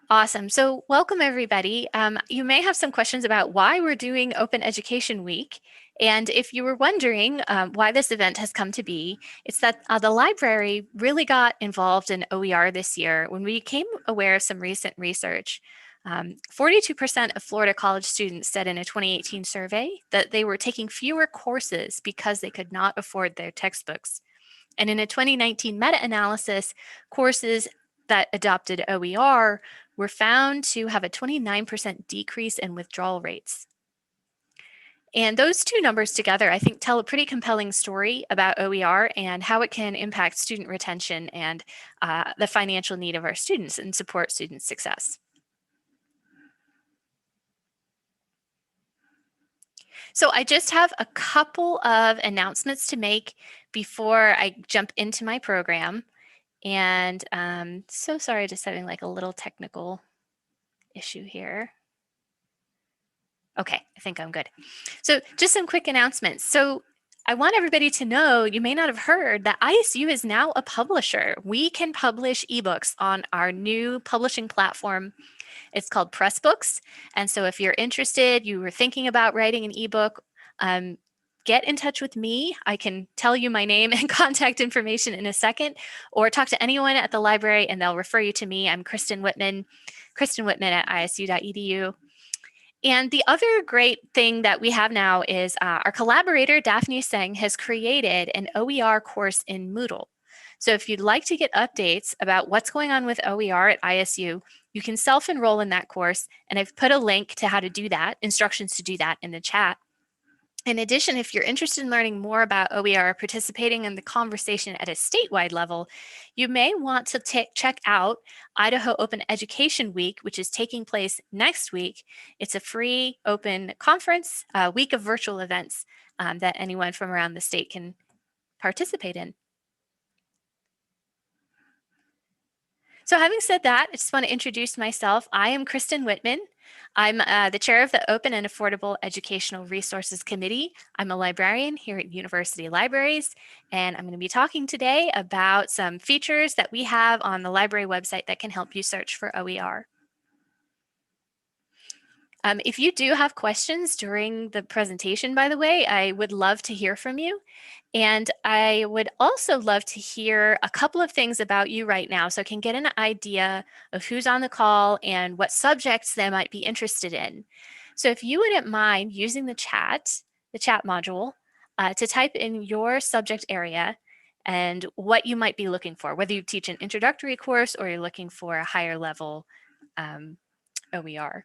Awesome. So welcome everybody. You may have some questions about why we're doing Open Education Week. And if you were wondering why this event has come to be, it's that the library really got involved in OER this year when we became aware of some recent research. 42% of Florida college students said in a 2018 survey that they were taking fewer courses because they could not afford their textbooks. And in a 2019 meta-analysis, courses that adopted OER were found to have a 29% decrease in withdrawal rates. And those two numbers together, I think, tell a pretty compelling story about OER and how it can impact student retention and the financial need of our students and support student success. So I just have a couple of announcements to make before I jump into my program. And so sorry, just having like a little technical issue here. Okay, I think I'm good. So just some quick announcements. So I want everybody to know, you may not have heard, that ISU is now a publisher. We can publish ebooks on our new publishing platform. It's called Pressbooks. And so if you're interested, you were thinking about writing an ebook, get in touch with me. I can tell you my name and contact information in a second, or talk to anyone at the library and they'll refer you to me. I'm Kristen Whitman at isu.edu. And the other great thing that we have now is our collaborator, Daphne Seng, has created an OER course in Moodle. So if you'd like to get updates about what's going on with OER at ISU, you can self-enroll in that course. And I've put a link to how to do that, instructions to do that in the chat. In addition, if you're interested in learning more about OER, participating in the conversation at a statewide level, you may want to check out Idaho Open Education Week, which is taking place next week. It's a free open conference, a week of virtual events that anyone from around the state can participate in. So having said that, I just want to introduce myself. I am Kristen Whitman. I'm the chair of the Open and Affordable Educational Resources Committee. I'm a librarian here at University Libraries, and I'm going to be talking today about some features that we have on the library website that can help you search for OER. If you do have questions during the presentation, by the way, I would love to hear from you. And I would also love to hear a couple of things about you right now so I can get an idea of who's on the call and what subjects they might be interested in. So if you wouldn't mind using the chat module, to type in your subject area and what you might be looking for, whether you teach an introductory course or you're looking for a higher level OER.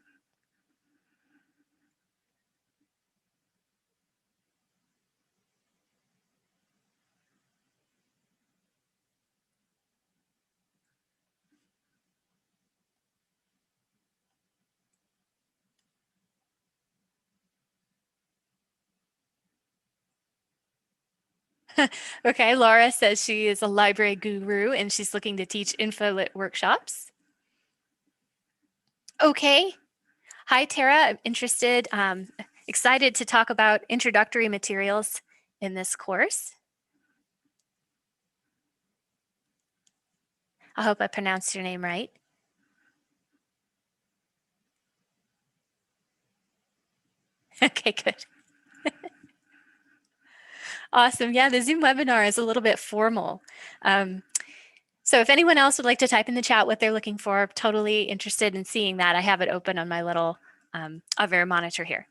Okay, Laura says she is a library guru and she's looking to teach InfoLit workshops. Okay. Hi, Tara. I'm interested, excited to talk about introductory materials in this course. I hope I pronounced your name right. Okay, good. Awesome. Yeah, the Zoom webinar is a little bit formal. So if anyone else would like to type in the chat what they're looking for, totally interested in seeing that. I have it open on my little other monitor here.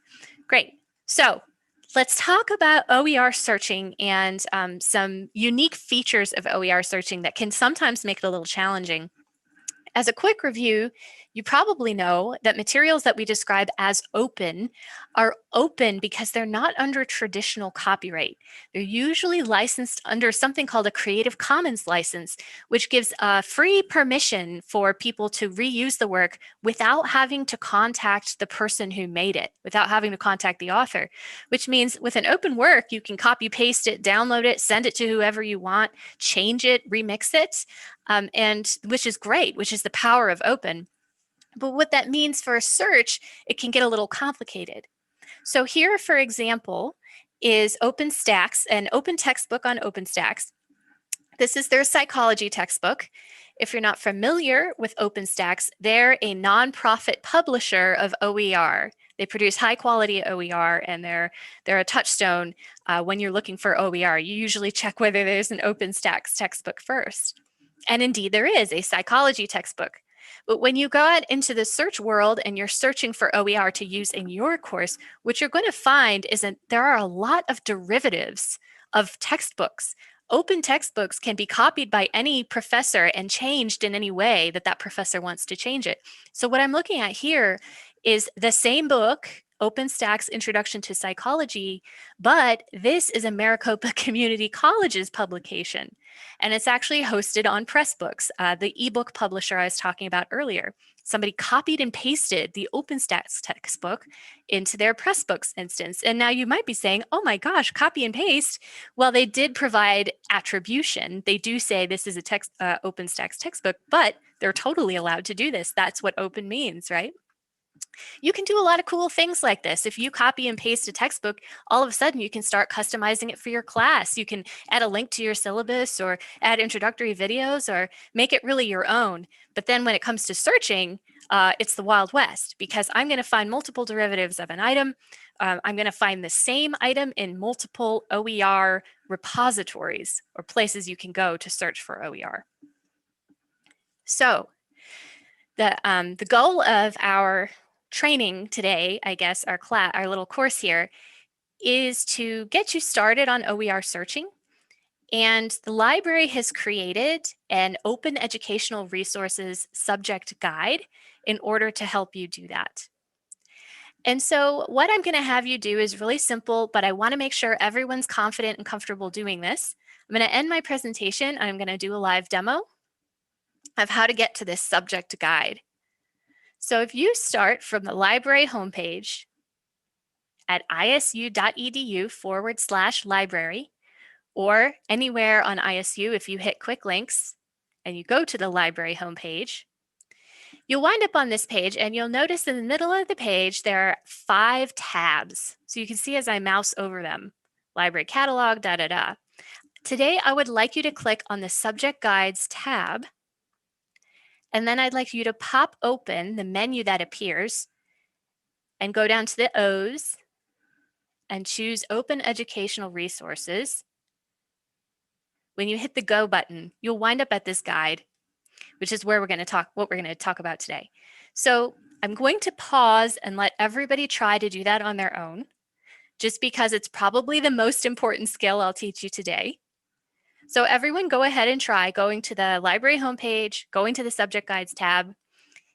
Great. So let's talk about OER searching and some unique features of OER searching that can sometimes make it a little challenging. As a quick review, you probably know that materials that we describe as open are open because they're not under traditional copyright. They're usually licensed under something called a Creative Commons license, which gives free permission for people to reuse the work without having to contact the person who made it, without having to contact the author, which means with an open work, you can copy paste it, download it, send it to whoever you want, change it, remix it, and which is great, which is the power of open. But what that means for a search, it can get a little complicated. So here, for example, is OpenStax, an open textbook on OpenStax This is their psychology textbook. If you're not familiar with OpenStax, they're a nonprofit publisher of OER. They produce high quality OER, and they're a touchstone when you're looking for OER. You usually check whether there's an OpenStax textbook first. And indeed, there is a psychology textbook. But when you go out into the search world and you're searching for OER to use in your course, what you're going to find is that there are a lot of derivatives of textbooks. Open textbooks can be copied by any professor and changed in any way that that professor wants to change it. So what I'm looking at here is the same book, OpenStax Introduction to Psychology, but this is a Maricopa Community College's publication. And it's actually hosted on Pressbooks, the ebook publisher I was talking about earlier. Somebody copied and pasted the OpenStax textbook into their Pressbooks instance. And now you might be saying, oh my gosh, copy and paste. Well, they did provide attribution. They do say this is a OpenStax textbook, but they're totally allowed to do this. That's what open means, right? You can do a lot of cool things like this. If you copy and paste a textbook, all of a sudden you can start customizing it for your class. You can add a link to your syllabus or add introductory videos or make it really your own. But then when it comes to searching, it's the Wild West, because I'm going to find multiple derivatives of an item. I'm going to find the same item in multiple OER repositories or places you can go to search for OER. So the goal of our training today, I guess, our little course here, is to get you started on OER searching. And the library has created an open educational resources subject guide in order to help you do that. And so what I'm going to have you do is really simple, but I want to make sure everyone's confident and comfortable doing this. I'm going to end my presentation. I'm going to do a live demo of how to get to this subject guide. So if you start from the library homepage at isu.edu/library, or anywhere on ISU, if you hit quick links and you go to the library homepage, you'll wind up on this page, and you'll notice in the middle of the page there are 5 tabs. So you can see as I mouse over them, library catalog, da da da. Today I would like you to click on the subject guides tab, and then I'd like you to pop open the menu that appears and go down to the O's and choose Open Educational Resources. When you hit the Go button, you'll wind up at this guide, which is where what we're going to talk about today. So I'm going to pause and let everybody try to do that on their own, just because it's probably the most important skill I'll teach you today. So everyone go ahead and try going to the library homepage, going to the subject guides tab,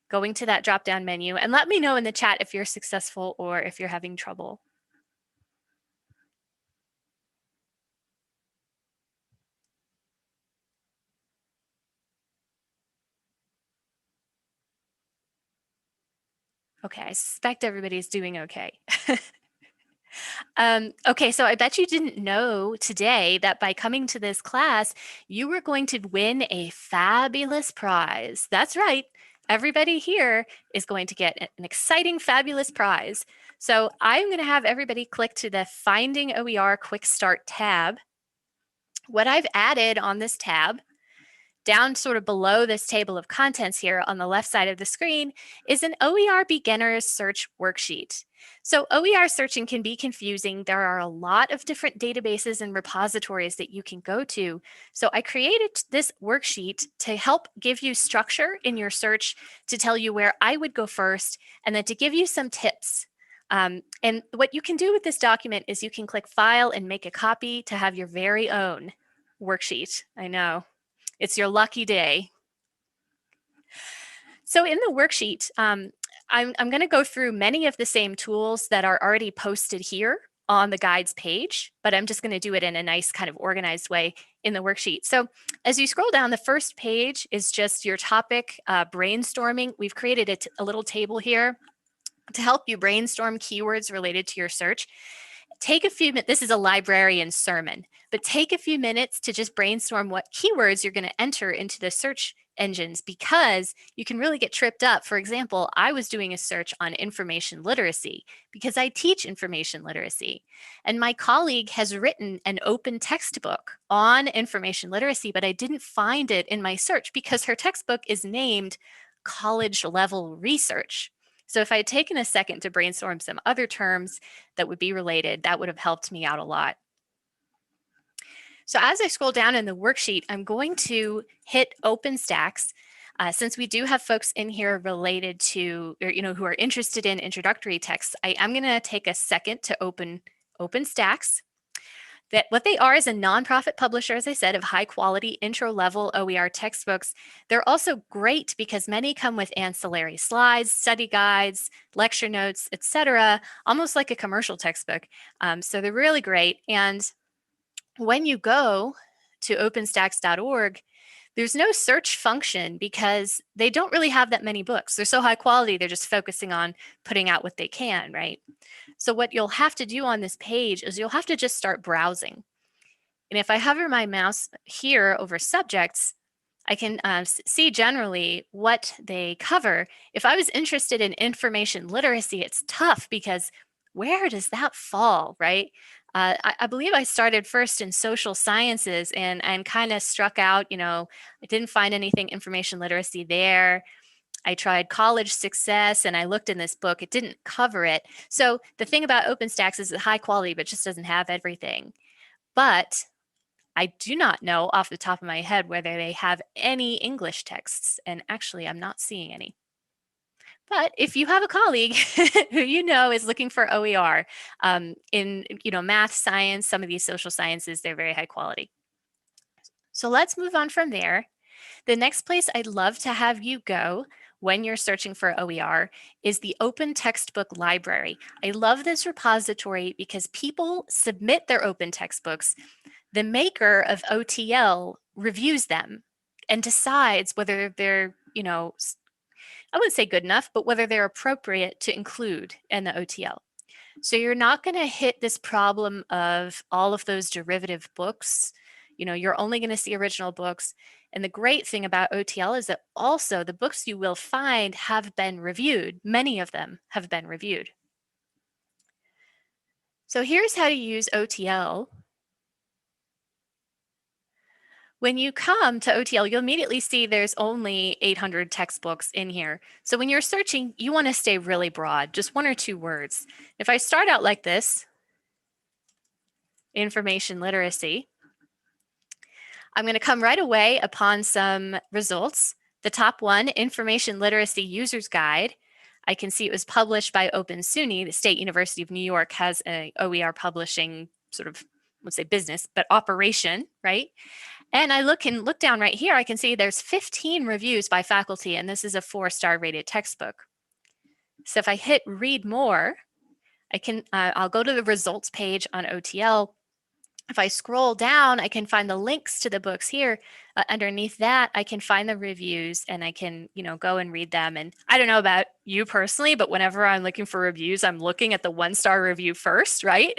going to that drop-down menu, and let me know in the chat if you're successful or if you're having trouble. Okay, I suspect everybody's doing okay. Okay, so I bet you didn't know today that by coming to this class, you were going to win a fabulous prize. That's right. Everybody here is going to get an exciting, fabulous prize. So I'm going to have everybody click to the Finding OER Quick Start tab. What I've added on this tab, down sort of below this table of contents here on the left side of the screen, is an OER beginner's search worksheet. So OER searching can be confusing. There are a lot of different databases and repositories that you can go to. So I created this worksheet to help give you structure in your search, to tell you where I would go first, and then to give you some tips. And what you can do with this document is you can click File and make a copy to have your very own worksheet. I know. It's your lucky day. So in the worksheet, I'm going to go through many of the same tools that are already posted here on the guides page, but I'm just going to do it in a nice kind of organized way in the worksheet. So as you scroll down, the first page is just your topic brainstorming. We've created a little table here to help you brainstorm keywords related to your search. take a few minutes. This is a librarian sermon, but take a few minutes to just brainstorm what keywords you're going to enter into the search engines, because you can really get tripped up. For example, I was doing a search on information literacy because I teach information literacy. And my colleague has written an open textbook on information literacy, but I didn't find it in my search because her textbook is named college level research. So if I had taken a second to brainstorm some other terms that would be related, that would have helped me out a lot. So as I scroll down in the worksheet, I'm going to hit OpenStax. Since we do have folks in here related to, or, who are interested in introductory texts, I'm going to take a second to open OpenStax. That what they are is a nonprofit publisher, as I said, of high quality intro level OER textbooks. They're also great because many come with ancillary slides, study guides, lecture notes, etc., almost like a commercial textbook. So they're really great. And when you go to openstax.org, there's no search function because they don't really have that many books. They're so high quality, they're just focusing on putting out what they can, right? So what you'll have to do on this page is you'll have to just start browsing. And if I hover my mouse here over subjects, I can see generally what they cover. If I was interested in information literacy, it's tough because where does that fall, right? I believe I started first in social sciences and kind of struck out, I didn't find anything information literacy there. I tried college success and I looked in this book, it didn't cover it. So the thing about OpenStax is it's high quality, but just doesn't have everything. But I do not know off the top of my head whether they have any English texts, and actually I'm not seeing any. But if you have a colleague who is looking for OER in math, science, some of these social sciences, they're very high quality. So let's move on from there. The next place I'd love to have you go when you're searching for OER is the Open Textbook Library. I love this repository because people submit their open textbooks. The maker of OTL reviews them and decides whether they're, I wouldn't say good enough, but whether they're appropriate to include in the OTL. So you're not going to hit this problem of all of those derivative books. You're only going to see original books. And the great thing about OTL is that also the books you will find have been reviewed. Many of them have been reviewed. So here's how to use OTL. When you come to OTL, you'll immediately see there's only 800 textbooks in here. So when you're searching, you want to stay really broad, just one or two words. If I start out like this, information literacy, I'm going to come right away upon some results. The top one, Information Literacy User's Guide. I can see it was published by Open SUNY. The State University of New York has a OER publishing sort of, let's say business, but operation, right? And I look down right here, I can see there's 15 reviews by faculty, and this is a 4-star rated textbook. So if I hit read more, I'll go to the results page on OTL. If I scroll down, I can find the links to the books here. Underneath that, I can find the reviews and I can, go and read them. And I don't know about you personally, but whenever I'm looking for reviews, I'm looking at the 1-star review first, right?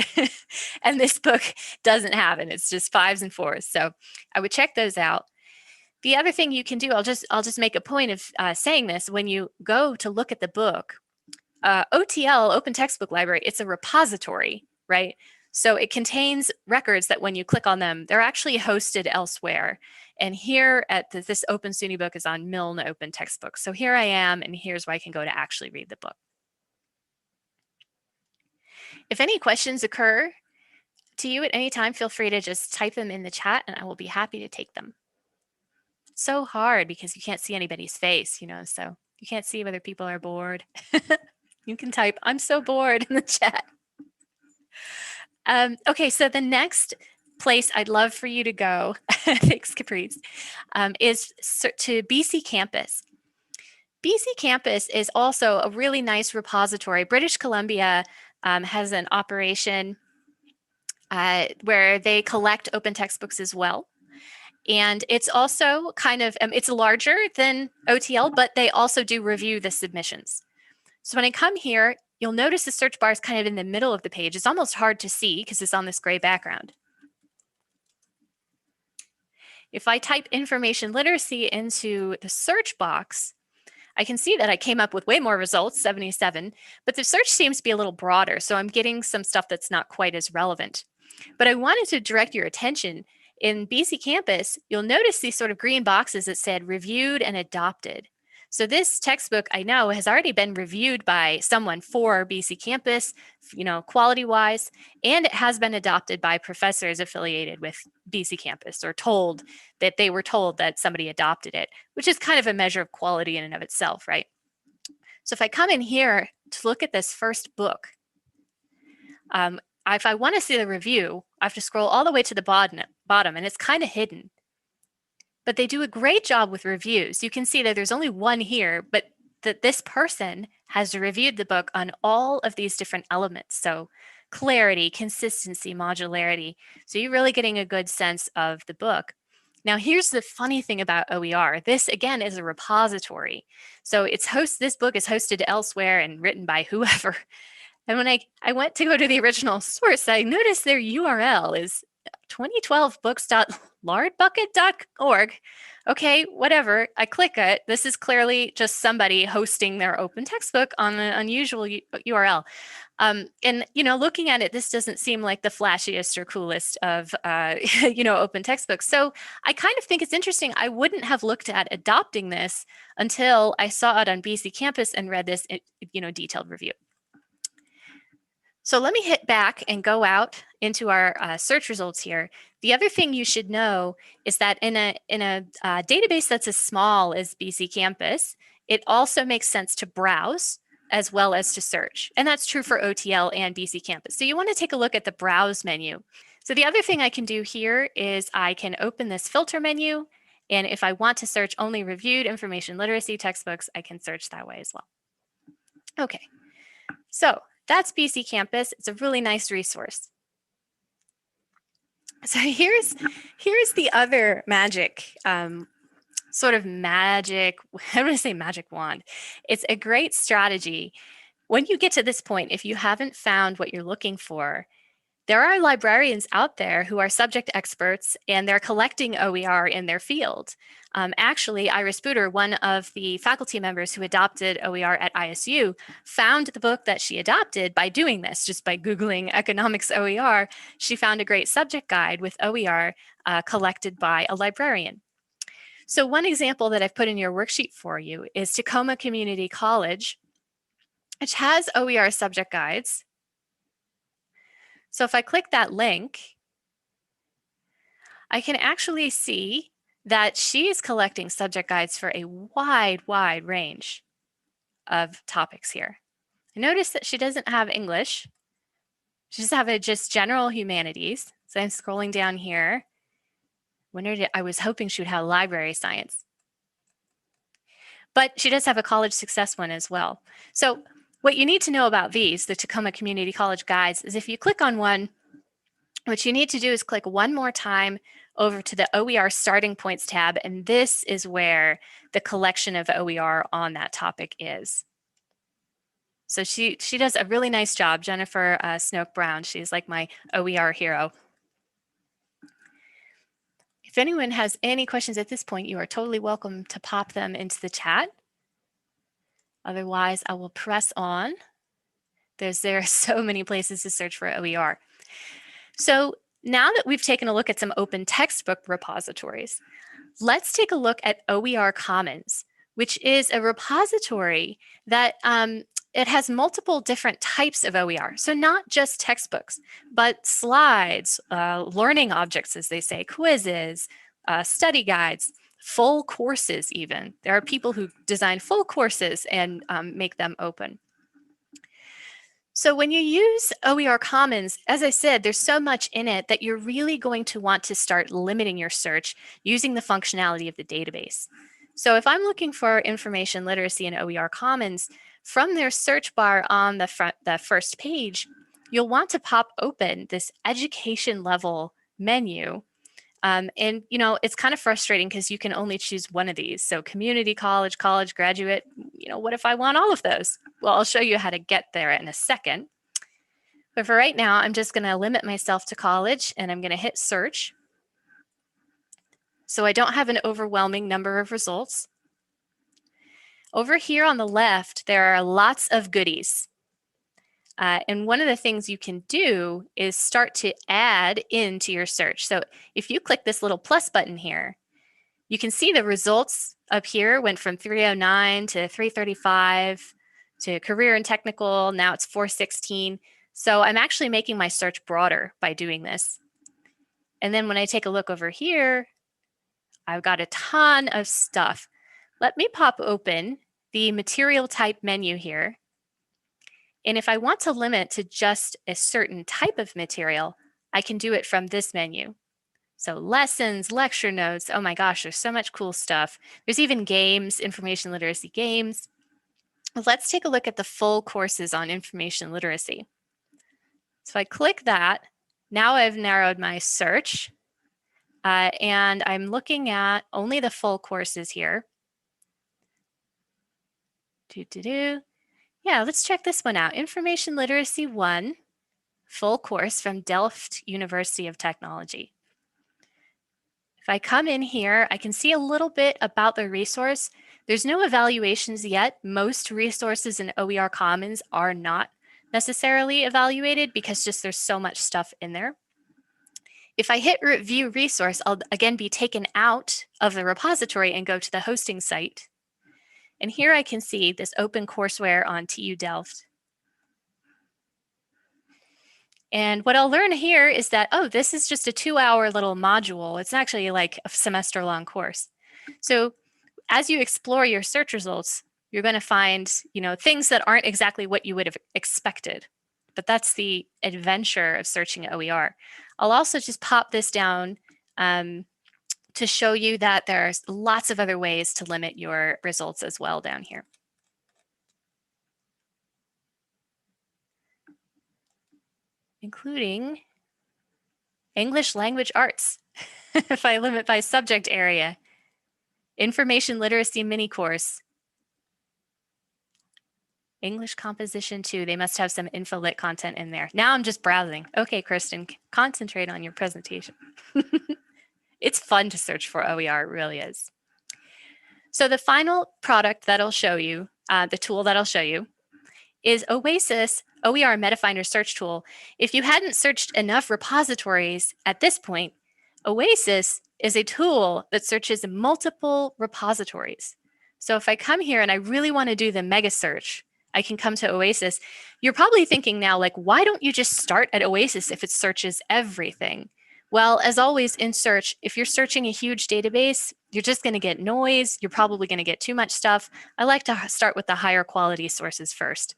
And this book doesn't have it. It's just 5s and 4s. So I would check those out. The other thing you can do, I'll just make a point of saying this. When you go to look at the book, OTL, Open Textbook Library, it's a repository, right? So it contains records that when you click on them, they're actually hosted elsewhere. And here at this Open SUNY book is on Milne Open Textbooks. So here I am, and here's where I can go to actually read the book. If any questions occur to you at any time, feel free to just type them in the chat and I will be happy to take them. It's so hard because you can't see anybody's face, so you can't see whether people are bored. You can type, I'm so bored in the chat. Okay, so the next place I'd love for you to go, thanks Caprice, is to BC Campus. BC Campus is also a really nice repository. British Columbia has an operation where they collect open textbooks as well. And it's also kind of, it's larger than OTL, but they also do review the submissions. So when I come here, you'll notice the search bar is kind of in the middle of the page. It's almost hard to see because it's on this gray background. If I type information literacy into the search box, I can see that I came up with way more results, 77, but the search seems to be a little broader, so I'm getting some stuff that's not quite as relevant. But I wanted to direct your attention. In BC Campus, you'll notice these sort of green boxes that said reviewed and adopted. So this textbook, I know, has already been reviewed by someone for BC Campus, quality-wise, and it has been adopted by professors affiliated with BC Campus, or told that they were told that somebody adopted it, which is kind of a measure of quality in and of itself, right? So if I come in here to look at this first book, if I want to see the review, I have to scroll all the way to the bottom, and it's kind of hidden. But they do a great job with reviews. You can see that there's only one here, but that this person has reviewed the book on all of these different elements. So clarity, consistency, modularity. So you're really getting a good sense of the book. Now, here's the funny thing about OER. This, again, is a repository. So this book is hosted elsewhere and written by whoever. And when I went to go to the original source, I noticed their URL is 2012books.lardbucket.org. Okay, whatever. I click it. This is clearly just somebody hosting their open textbook on an unusual URL. And, looking at it, this doesn't seem like the flashiest or coolest of, open textbooks. So I kind of think it's interesting. I wouldn't have looked at adopting this until I saw it on BC Campus and read this, detailed review. So let me hit back and go out into our search results here. The other thing you should know is that in a database that's as small as BC Campus, it also makes sense to browse as well as to search. And that's true for OTL and BC Campus. So you want to take a look at the browse menu. So the other thing I can do here is I can open this filter menu. And if I want to search only reviewed information literacy textbooks, I can search that way as well. Okay, so that's BC Campus. It's a really nice resource. So here's the other magic, sort of magic, I don't want to say magic wand. It's a great strategy. When you get to this point, if you haven't found what you're looking for, there are librarians out there who are subject experts, and they're collecting OER in their field. Actually, Iris Booter, one of the faculty members who adopted OER at ISU, found the book that she adopted by doing this, just by Googling economics OER. She found a great subject guide with OER collected by a librarian. So one example that I've put in your worksheet for you is Tacoma Community College, which has OER subject guides. So if I click that link, I can actually see that she is collecting subject guides for a wide range of topics here. I notice that she doesn't have English. She just have just general humanities. So I'm scrolling down here. I was hoping she would have library science. But she does have a college success one as well. So what you need to know about these, the Tacoma Community College guides, is if you click on one, what you need to do is click one more time over to the OER Starting Points tab, and this is where the collection of OER on that topic is. So she does a really nice job, Jennifer Snoke Brown. She's like my OER hero. If anyone has any questions at this point, you are totally welcome to pop them into the chat. Otherwise, I will press on. There are so many places to search for OER. So now that we've taken a look at some open textbook repositories, let's take a look at OER Commons, which is a repository that it has multiple different types of OER. So not just textbooks, but slides, learning objects, as they say, quizzes, study guides, full courses even. There are people who design full courses and make them open. So when you use OER Commons, as I said, there's so much in it that you're really going to want to start limiting your search using the functionality of the database. So if I'm looking for information literacy in OER Commons, from their search bar on the first page, you'll want to pop open this education level menu. And it's kind of frustrating because you can only choose one of these. So community college, college, graduate, what if I want all of those? Well, I'll show you how to get there in a second. But for right now, I'm just going to limit myself to college, and I'm going to hit search. So I don't have an overwhelming number of results. Over here on the left, there are lots of goodies. And one of the things you can do is start to add into your search. So if you click this little plus button here, you can see the results up here went from 309 to 335 to career and technical. Now it's 416. So I'm actually making my search broader by doing this. And then when I take a look over here, I've got a ton of stuff. Let me pop open the material type menu here. And if I want to limit to just a certain type of material, I can do it from this menu. So lessons, lecture notes, oh my gosh, there's so much cool stuff. There's even games, information literacy games. Let's take a look at the full courses on information literacy. So I click that. Now I've narrowed my search and I'm looking at only the full courses here. Yeah, let's check this one out. Information Literacy 1, full course from Delft University of Technology. If I come in here, I can see a little bit about the resource. There's no evaluations yet. Most resources in OER Commons are not necessarily evaluated because just there's so much stuff in there. If I hit View Resource, I'll again be taken out of the repository and go to the hosting site. And here I can see this OpenCourseWare on TU Delft. And what I'll learn here is that, oh, this is just a 2-hour little module. It's actually like a semester-long course. So as you explore your search results, you're going to find, things that aren't exactly what you would have expected. But that's the adventure of searching OER. I'll also just pop this down to show you that there's lots of other ways to limit your results as well down here. Including English language arts, if I limit by subject area, information literacy mini course, English composition 2, they must have some InfoLit content in there. Now I'm just browsing. Okay, Kristen, concentrate on your presentation. It's fun to search for OER, it really is. So the final product that I'll show you, the tool that I'll show you, is Oasis OER MetaFinder search tool. If you hadn't searched enough repositories at this point, Oasis is a tool that searches multiple repositories. So if I come here and I really want to do the mega search, I can come to Oasis. You're probably thinking now, like, why don't you just start at Oasis if it searches everything? Well, as always in search, if you're searching a huge database, you're just going to get noise. You're probably going to get too much stuff. I like to start with the higher quality sources first.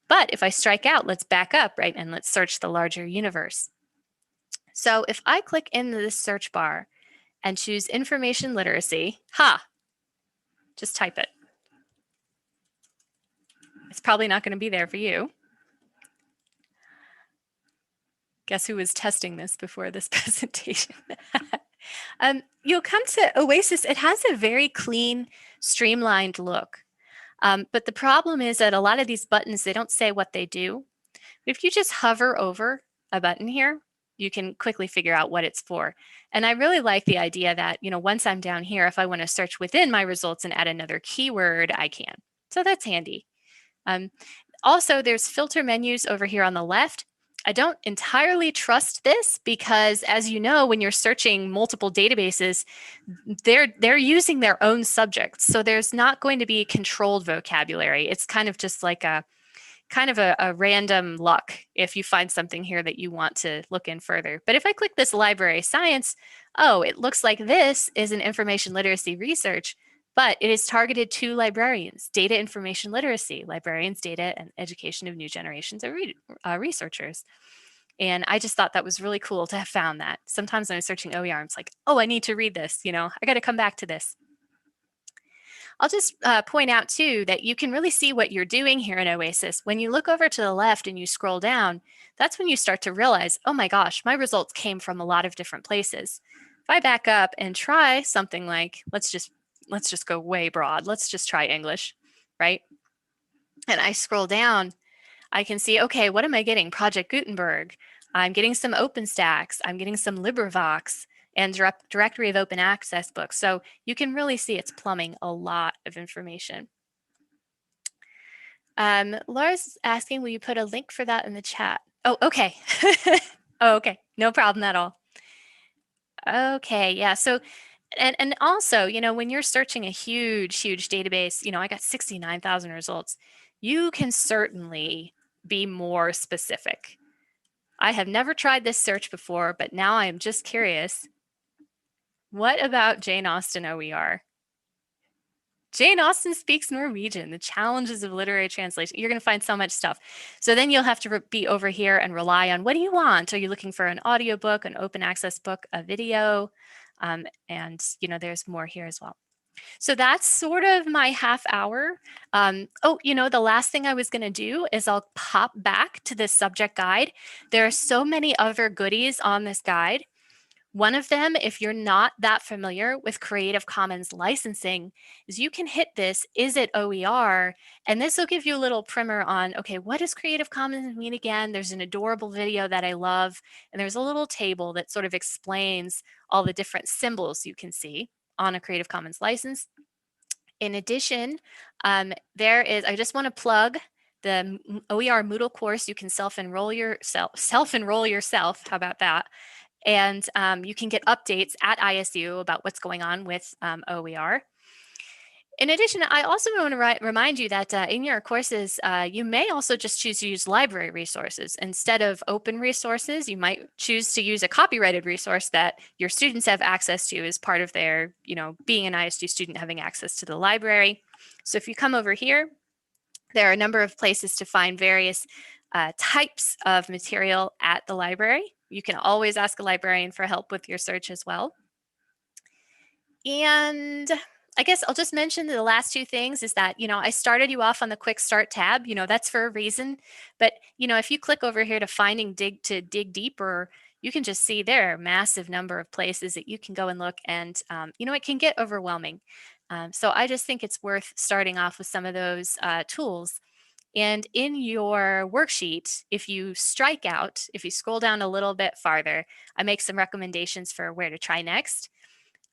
But if I strike out, let's back up, right? And let's search the larger universe. So if I click in this search bar and choose information literacy, just type it. It's probably not going to be there for you. Guess who was testing this before this presentation? You'll come to Oasis. It has a very clean, streamlined look. But the problem is that a lot of these buttons, they don't say what they do. If you just hover over a button here, you can quickly figure out what it's for. And I really like the idea that, once I'm down here, if I want to search within my results and add another keyword, I can. So that's handy. Also, there's filter menus over here on the left. I don't entirely trust this because, as you know, when you're searching multiple databases, they're using their own subjects. So there's not going to be controlled vocabulary. It's kind of just like a random luck if you find something here that you want to look in further. But if I click this library science, it looks like this is an information literacy research, but it is targeted to librarians, data information literacy, librarians, data, and education of new generations of researchers. And I just thought that was really cool to have found that. Sometimes when I'm searching OER, I'm like, oh, I need to read this, I got to come back to this. I'll just point out too that you can really see what you're doing here in Oasis. When you look over to the left and you scroll down, that's when you start to realize, oh my gosh, my results came from a lot of different places. If I back up and try something like, let's just go way broad. Let's just try English, right? and I scroll down, I can see, okay, what am I getting? Project Gutenberg. I'm getting some OpenStax. I'm getting some LibriVox and Directory of Open Access books. So you can really see it's plumbing a lot of information. Laura's asking, will you put a link for that in the chat? Oh, okay. Oh, okay. No problem at all. Okay, yeah. So, and also, when you're searching a huge database, I got 69,000 results. You can certainly be more specific. I have never tried this search before, but now I am just curious. What about Jane Austen OER? Jane Austen speaks Norwegian, the challenges of literary translation. You're going to find so much stuff. So then you'll have to be over here and rely on, what do you want? Are you looking for an audiobook, an open access book, a video? And there's more here as well. So that's sort of my half hour. The last thing I was going to do is I'll pop back to this subject guide. There are so many other goodies on this guide. One of them, if you're not that familiar with Creative Commons licensing, is you can hit this, is it OER? And this will give you a little primer on, okay, what does Creative Commons mean again? There's an adorable video that I love, and there's a little table that sort of explains all the different symbols you can see on a Creative Commons license. In addition, I just want to plug the OER Moodle course. You can self-enroll yourself. How about that? And you can get updates at ISU about what's going on with OER. In addition, I also want to remind you that in your courses, you may also just choose to use library resources. Instead of open resources, you might choose to use a copyrighted resource that your students have access to as part of their, being an ISU student, having access to the library. So if you come over here, there are a number of places to find various types of material at the library. You can always ask a librarian for help with your search as well. And I guess I'll just mention the last two things is that, I started you off on the quick start tab, that's for a reason. But, if you click over here to dig deeper, you can just see there are a massive number of places that you can go and look, and, it can get overwhelming. So I just think it's worth starting off with some of those tools. And in your worksheet, if you scroll down a little bit farther, I make some recommendations for where to try next.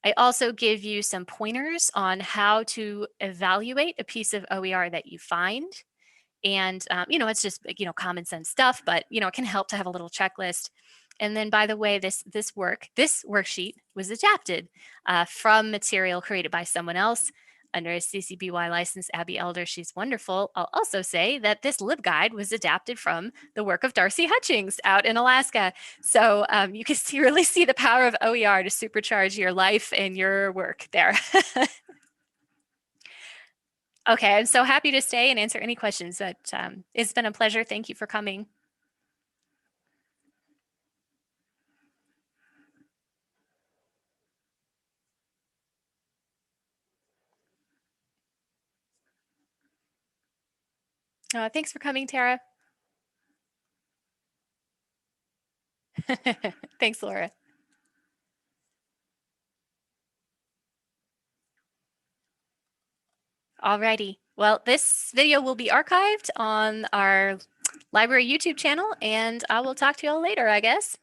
I also give you some pointers on how to evaluate a piece of OER that you find. And, it's just, common sense stuff, but, it can help to have a little checklist. And then, by the way, this worksheet was adapted from material created by someone else under a CC BY license, Abby Elder. She's wonderful. I'll also say that this LibGuide was adapted from the work of Darcy Hutchings out in Alaska. So you can really see the power of OER to supercharge your life and your work there. Okay, I'm so happy to stay and answer any questions. But it's been a pleasure. Thank you for coming. Thanks for coming, Tara. Thanks, Laura. Alrighty. Well, this video will be archived on our library YouTube channel, and I will talk to you all later, I guess.